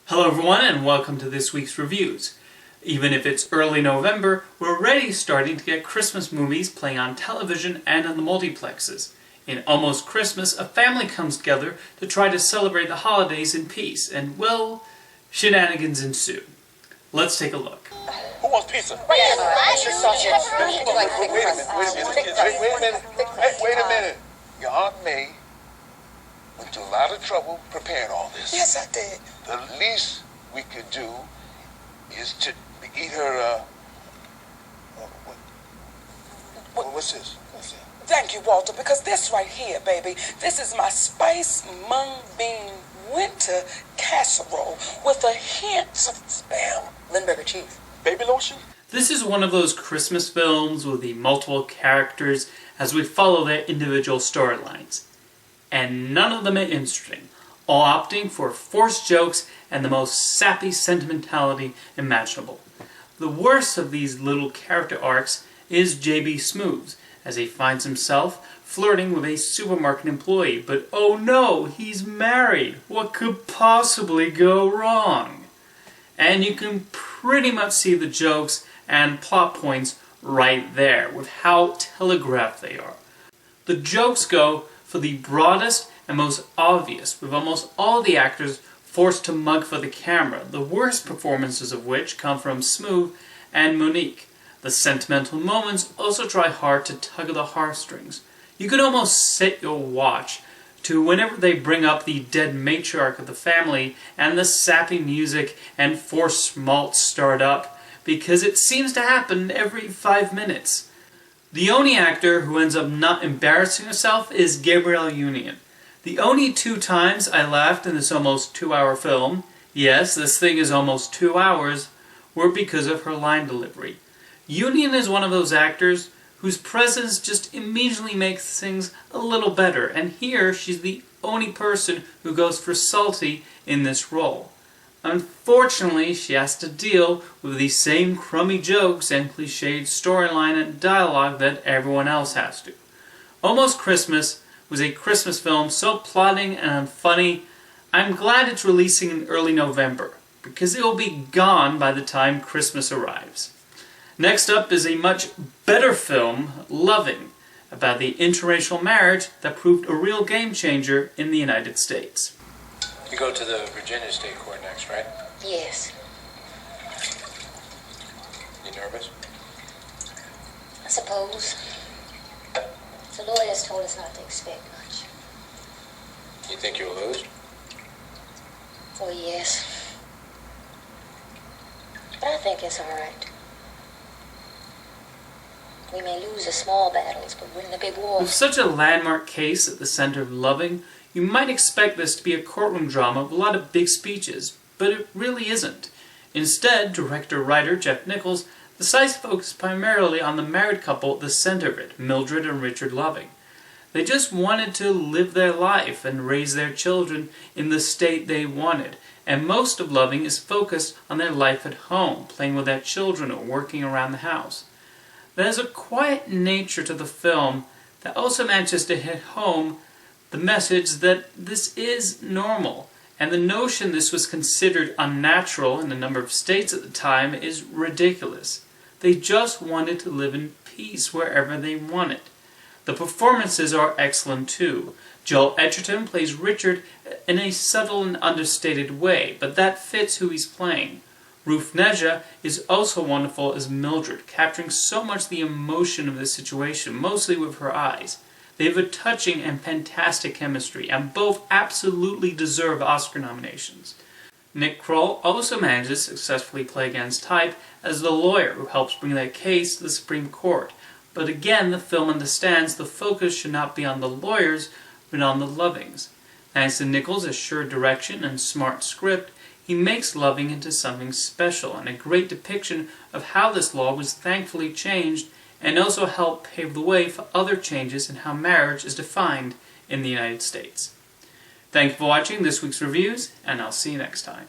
Hello everyone and welcome to this week's reviews. Even if it's early November, we're already starting to get Christmas movies playing on television and in the multiplexes. In Almost Christmas, a family comes together to try to celebrate the holidays in peace, and, well, shenanigans ensue. Let's take a look. Who wants pizza? Wait a minute. Your Aunt May went to a lot of trouble preparing all this. Yes, I did. The least we could do is to eat her, what's this? Thank you, Walter, because this right here, baby, this is my spice mung bean winter casserole with a hint of spam. Limburger cheese. Baby lotion? This is one of those Christmas films with the multiple characters as we follow their individual storylines. And none of them are interesting, all opting for forced jokes and the most sappy sentimentality imaginable. The worst of these little character arcs is J.B. Smoothes, as he finds himself flirting with a supermarket employee, but oh no, he's married! What could possibly go wrong? And you can pretty much see the jokes and plot points right there, with how telegraphed they are. The jokes go for the broadest and most obvious, with almost all the actors forced to mug for the camera, the worst performances of which come from Smooth and Monique. The sentimental moments also try hard to tug at the heartstrings. You could almost set your watch to whenever they bring up the dead matriarch of the family and the sappy music and forced malt start up, because it seems to happen every 5 minutes. The only actor who ends up not embarrassing herself is Gabrielle Union. The only 2 times I laughed in this almost 2-hour film, yes, this thing is almost 2 hours, were because of her line delivery. Union is one of those actors whose presence just immediately makes things a little better, and here she's the only person who goes for salty in this role. Unfortunately, she has to deal with the same crummy jokes and cliched storyline and dialogue that everyone else has to. Almost Christmas was a Christmas film so plodding and unfunny. I'm glad it's releasing in early November, because it will be gone by the time Christmas arrives. Next up is a much better film, Loving, about the interracial marriage that proved a real game changer in the United States. You go to the Virginia State Court next, right? Yes. You nervous? I suppose. The lawyers told us not to expect much. You think you'll lose? Oh, yes. But I think it's all right. We may lose the small battles, but win the big war. With such a landmark case at the center of Loving, you might expect this to be a courtroom drama with a lot of big speeches, but it really isn't. Instead, director-writer Jeff Nichols decides to focus primarily on the married couple at the center of it, Mildred and Richard Loving. They just wanted to live their life and raise their children in the state they wanted, and most of Loving is focused on their life at home, playing with their children or working around the house. There's a quiet nature to the film that also manages to hit home the message that this is normal, and the notion this was considered unnatural in a number of states at the time is ridiculous. They just wanted to live in peace wherever they wanted. The performances are excellent too. Joel Edgerton plays Richard in a subtle and understated way, but that fits who he's playing. Ruth Negga is also wonderful as Mildred, capturing so much the emotion of the situation, mostly with her eyes. They have a touching and fantastic chemistry, and both absolutely deserve Oscar nominations. Nick Kroll also manages to successfully play against type as the lawyer who helps bring their case to the Supreme Court. But again, the film understands the focus should not be on the lawyers, but on the Lovings. Thanks to Nichols' assured direction and smart script, he makes Loving into something special, and a great depiction of how this law was thankfully changed, and also helped pave the way for other changes in how marriage is defined in the United States. Thank you for watching this week's reviews, and I'll see you next time.